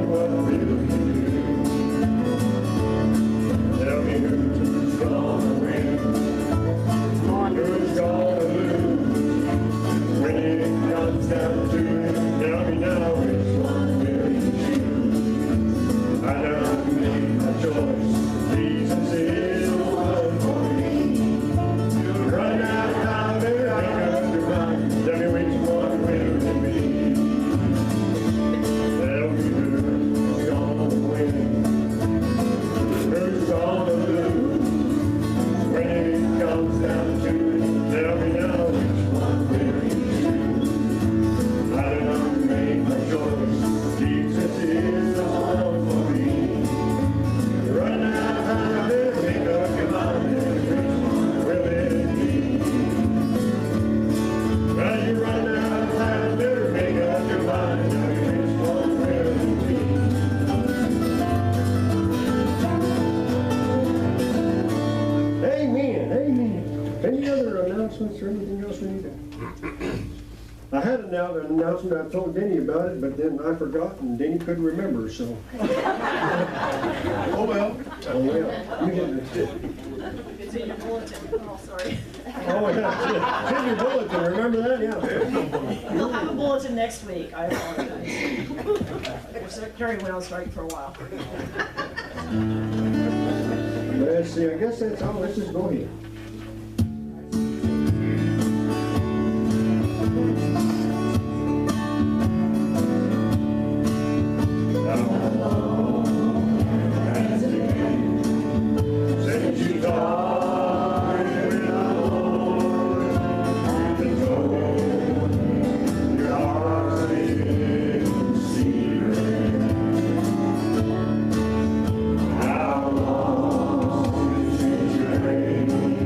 what will you do? Tell me who's gonna win, who's gonna lose. When it comes down to it, tell me now which one will you choose? I done made my choice. Jesus is the one for me. Right now, time, baby, I got to mind. Tell me which one will it be? Tell me who's gonna win, who's gonna lose. When it comes down to it, tell me now which one will you choose? I done made my choice. Jesus is the one for me. Right now, time, baby, make up your mind. Which one will it be? Well, you run out of time, better make up your mind. Tell me which one will it be? Amen, amen. Any other announcements or anything else we need to? I had another announcement, I told Denny about it, but then I forgot and Denny couldn't remember, so. Oh, well. Oh, well. You didn't. It's in your bulletin. Oh, sorry. Oh, yeah, it's in your bulletin, remember that? Yeah. We'll have a bulletin next week. I apologize. Secretary went on strike for a while. Let's see, I guess that's all. Let's just go ahead. Since you died with the Lord, the Lord, your heart's in secret. How long since you prayed?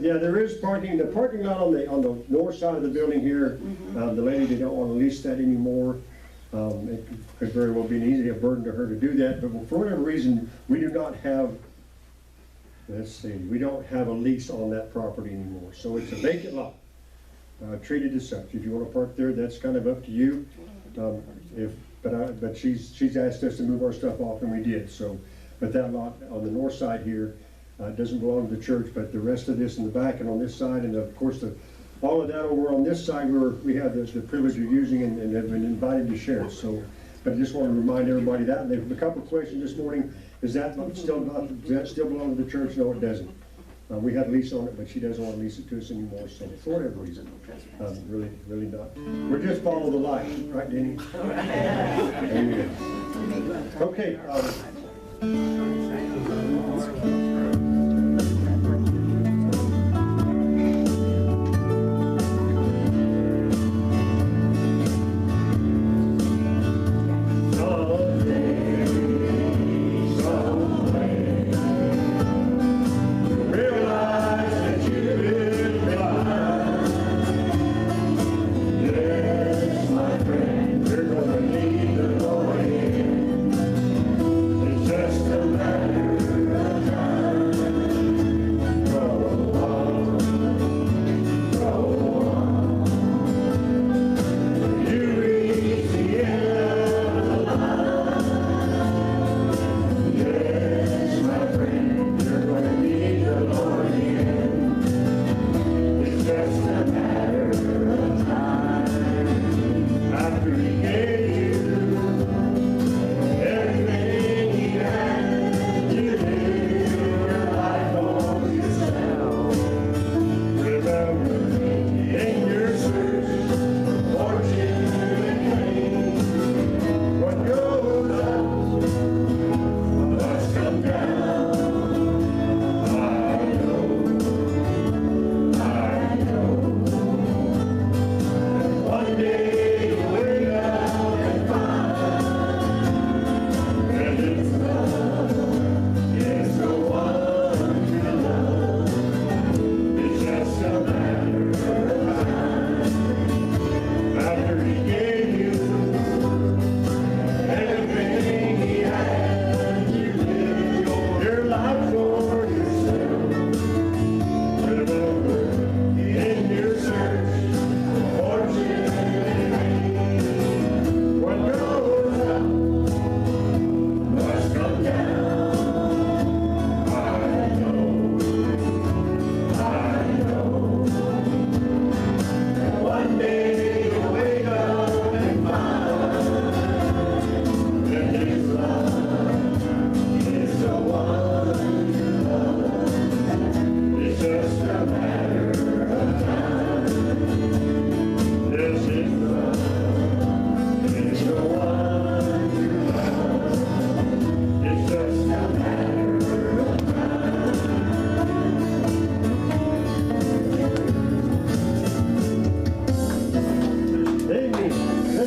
Yeah, there is parking. The parking lot on the north side of the building here, the lady did not want to lease that anymore. It could very well be an easy burden to her to do that, but for whatever reason, we do not have, let's see, we don't have a lease on that property anymore. So it's a vacant lot, treated as such. If you want to park there, that's kind of up to you. But she's asked us to move our stuff off, and we did. So, but that lot on the north side here doesn't belong to the church, but the rest of this in the back and on this side, and of course all of that over on this side, we have the privilege of using and have been invited to share. So, but I just want to remind everybody that. And there's a couple of questions this morning. Does that still belong to the church? No, it doesn't. We had a lease on it, but she doesn't want to lease it to us anymore. So for whatever reason, really not. We're just follow the light, right, Denny? Amen. Okay.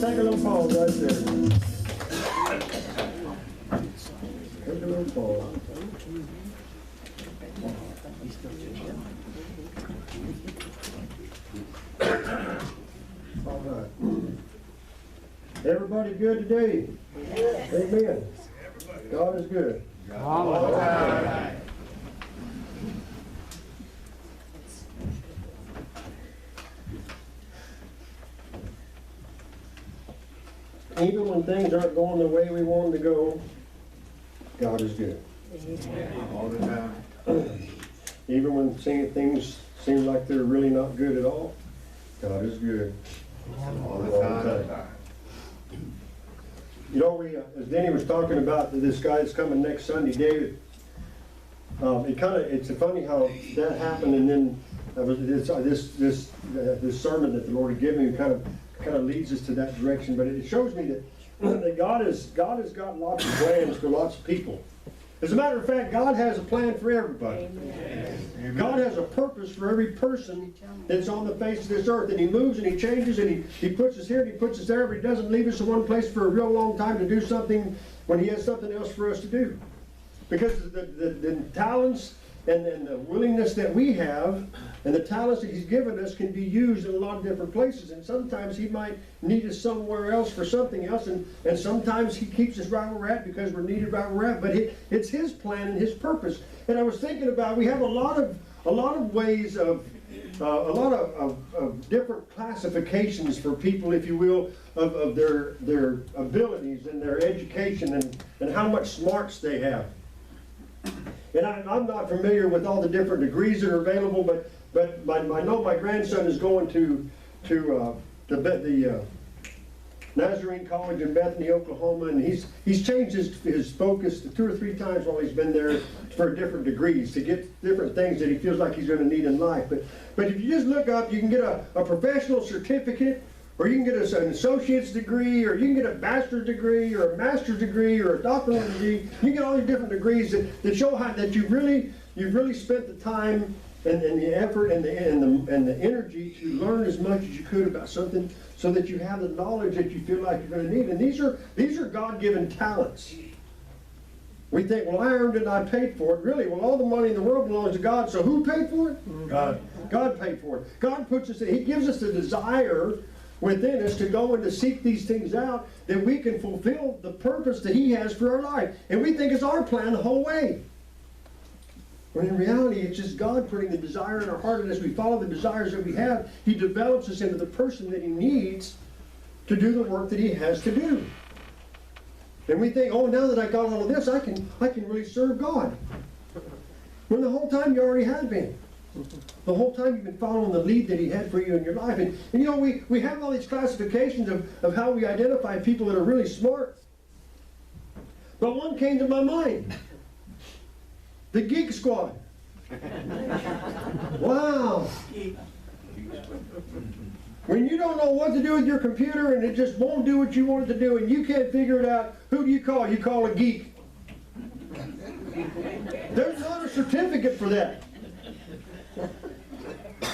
Take a little pause right there. Take a little pause. All right. Everybody good today? Amen. God is good. All right. Even when things aren't going the way we want them to go, God is good. All the time. Even when things seem like they're really not good at all, God is good. All the time. You know, as Denny was talking about this guy that's coming next Sunday, David, it's funny how that happened, and then this sermon that the Lord had given me kind of leads us to that direction. But it shows me that God has got lots of plans for lots of people. As a matter of fact, God has a plan for everybody. Amen. God has a purpose for every person that's on the face of this earth. And He moves and He changes and He puts us here and He puts us there, but He doesn't leave us in one place for a real long time to do something when He has something else for us to do. Because the talents and the willingness that we have and the talents that He's given us can be used in a lot of different places. And sometimes He might need us somewhere else for something else, and sometimes He keeps us right where we're at because we're needed right where we're at. But it's His plan and His purpose. And I was thinking about, we have a lot of ways of a lot of different classifications for people, if you will, of their abilities and their education and how much smarts they have. And I'm not familiar with all the different degrees that are available, but I know my grandson is going to the Nazarene College in Bethany, Oklahoma, and he's changed his focus 2 or 3 times while he's been there for different degrees to get different things that he feels like he's going to need in life. But if you just look up, you can get a professional certificate, or you can get an associate's degree, or you can get a bachelor's degree, or a master's degree, or a doctoral degree. You can get all these different degrees that show how that you've really spent the time and the effort and the energy to learn as much as you could about something, so that you have the knowledge that you feel like you're going to need. And these are God-given talents. We think, well, I earned it and I paid for it. Really, well, all the money in the world belongs to God. So who paid for it? God. God paid for it. God puts us in. He gives us the desire within us to go and to seek these things out, that we can fulfill the purpose that He has for our life. And we think it's our plan the whole way. When in reality, it's just God putting the desire in our heart, and as we follow the desires that we have, He develops us into the person that He needs to do the work that He has to do. And we think, oh, now that I got all of this, I can really serve God. When the whole time you already have been. The whole time you've been following the lead that He had for you in your life. And you know, we have all these classifications of how we identify people that are really smart. But one came to my mind. The Geek Squad. Wow. When you don't know what to do with your computer and it just won't do what you want it to do and you can't figure it out, who do you call? You call a geek. There's not a certificate for that.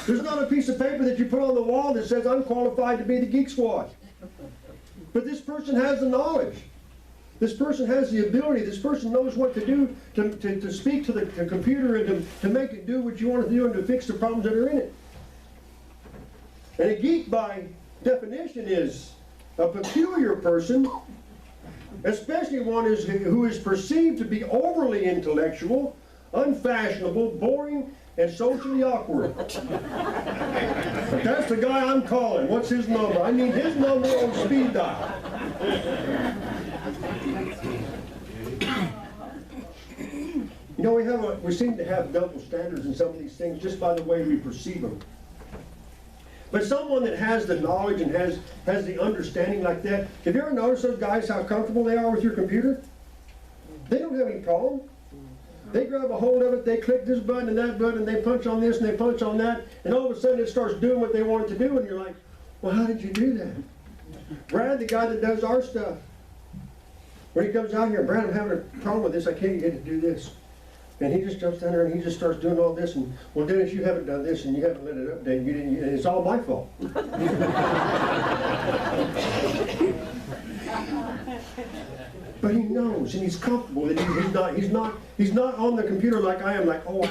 There's not a piece of paper that you put on the wall that says, I'm qualified to be the Geek Squad. But this person has the knowledge. This person has the ability. This person knows what to do to speak to the computer and to make it do what you want it to do and to fix the problems that are in it. And a geek, by definition, is a peculiar person, especially one who is perceived to be overly intellectual, unfashionable, boring, and socially awkward. That's the guy I'm calling. What's his number? I need his number on speed dial. You know, we seem to have double standards in some of these things just by the way we perceive them. But someone that has the knowledge and has the understanding like that, have you ever noticed those guys, how comfortable they are with your computer? They don't have any problem. They grab a hold of it, they click this button and that button, and they punch on this and they punch on that, and all of a sudden it starts doing what they want it to do, and you're like, well, how did you do that? Brad, the guy that does our stuff, when he comes out here, Brad, I'm having a problem with this, I can't get it to do this. And he just jumps down there and he just starts doing all this, and, well, Dennis, you haven't done this and you haven't let it update, and it's all my fault. But he knows, and he's comfortable that he's not on the computer like I am, like, oh,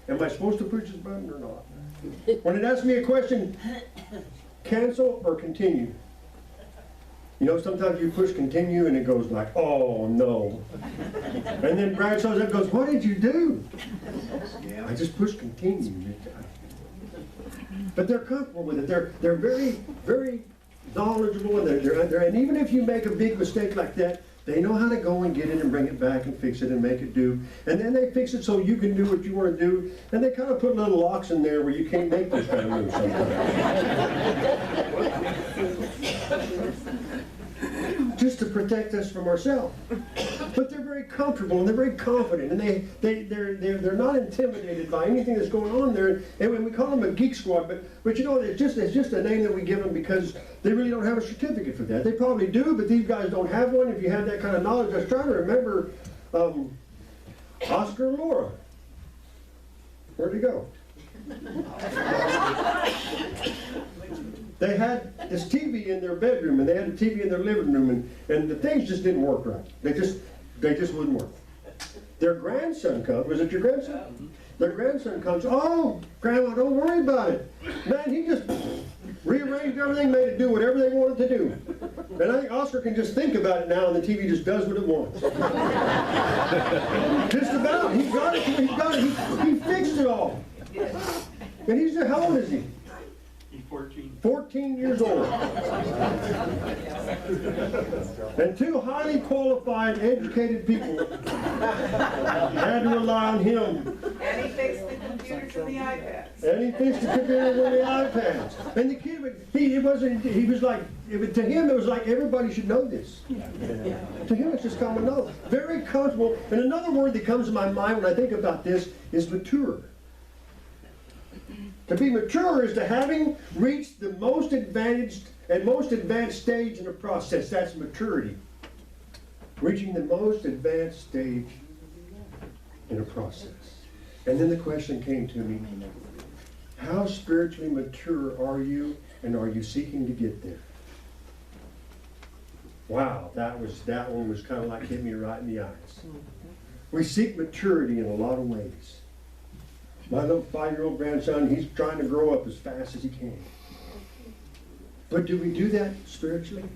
am I supposed to push this button or not? When it asks me a question, cancel or continue. You know, sometimes you push continue and it goes like, oh no. And then Brad shows up and goes, what did you do? I just pushed continue. But they're comfortable with it. They're very, very knowledgeable, and and even if you make a big mistake like that, they know how to go and get it and bring it back and fix it and make it do. And then they fix it so you can do what you want to do. And they kind of put little locks in there where you can't make those kind of moves sometimes. Just to protect us from ourselves. But they're very comfortable and they're very confident, and they're not intimidated by anything that's going on there. And we call them a geek squad, but you know, it's just a name that we give them because they really don't have a certificate for that. They probably do, but these guys don't have one. If you have that kind of knowledge, I was trying to remember Oscar and Laura. Where'd he go? They had this TV in their bedroom, and they had a TV in their living room, and the things just didn't work right. They just wouldn't work. Their grandson comes. Was it your grandson? The grandson comes, oh, Grandma, don't worry about it. Man, he just rearranged everything, made it do whatever they wanted to do. And I think Oscar can just think about it now, and the TV just does what it wants. Just about. He got it. He got it. He fixed it all. And he's, how old is he? He's 14. 14 years old. And two highly qualified, educated people had to rely on him. And he fixed the computers and the iPads. And he fixed the computers and the iPads. And the kid, he was like, to him it was like everybody should know this. To him it's just common knowledge. Very comfortable. And another word that comes to my mind when I think about this is mature. To be mature is to having reached the most advantaged and most advanced stage in a process. That's maturity. Reaching the most advanced stage in a process. And then the question came to me, how spiritually mature are you, and are you seeking to get there? Wow, that one was kind of like hit me right in the eyes. We seek maturity in a lot of ways. My little 5-year-old grandson, he's trying to grow up as fast as he can. But do we do that spiritually?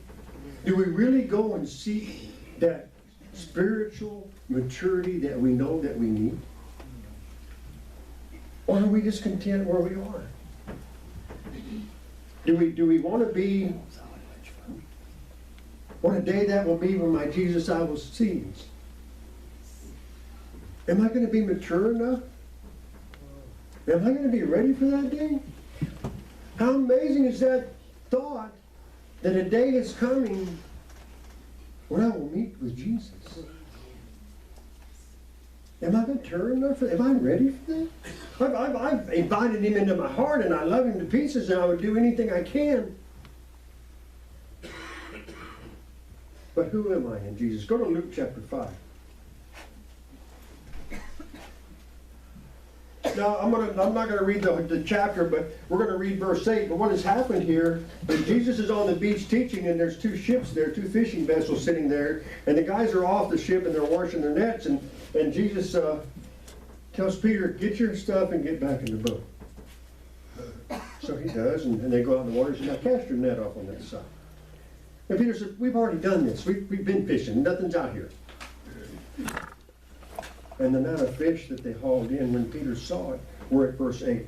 Do we really go and seek that spiritual maturity that we know that we need? Or are we just content where we are? Do we want to be, what a day that will be when my Jesus I will see? Am I going to be mature enough? Am I going to be ready for that day? How amazing is that thought that a day is coming when I will meet with Jesus? Am I mature enough for that? Am I ready for that? I've invited him into my heart and I love him to pieces and I would do anything I can. But who am I in Jesus? Go to Luke chapter 5. Now, I'm not going to read the chapter, but we're going to read verse 8. But what has happened here is Jesus is on the beach teaching, and there's two ships there, two fishing vessels sitting there, and the guys are off the ship and they're washing their nets, and Jesus tells Peter, get your stuff and get back in the boat. So he does, and they go out in the water and say, now cast your net off on that side. And Peter said, we've already done this. We've been fishing. Nothing's out here. And the amount of fish that they hauled in when Peter saw it, we're at verse 8.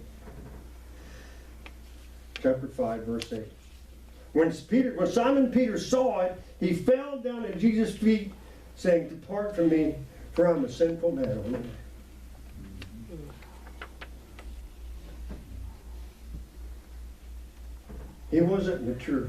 Chapter 5, verse 8. When Simon Peter saw it, he fell down at Jesus' feet, saying, depart from me, for I'm a sinful man, O Lord. He wasn't mature.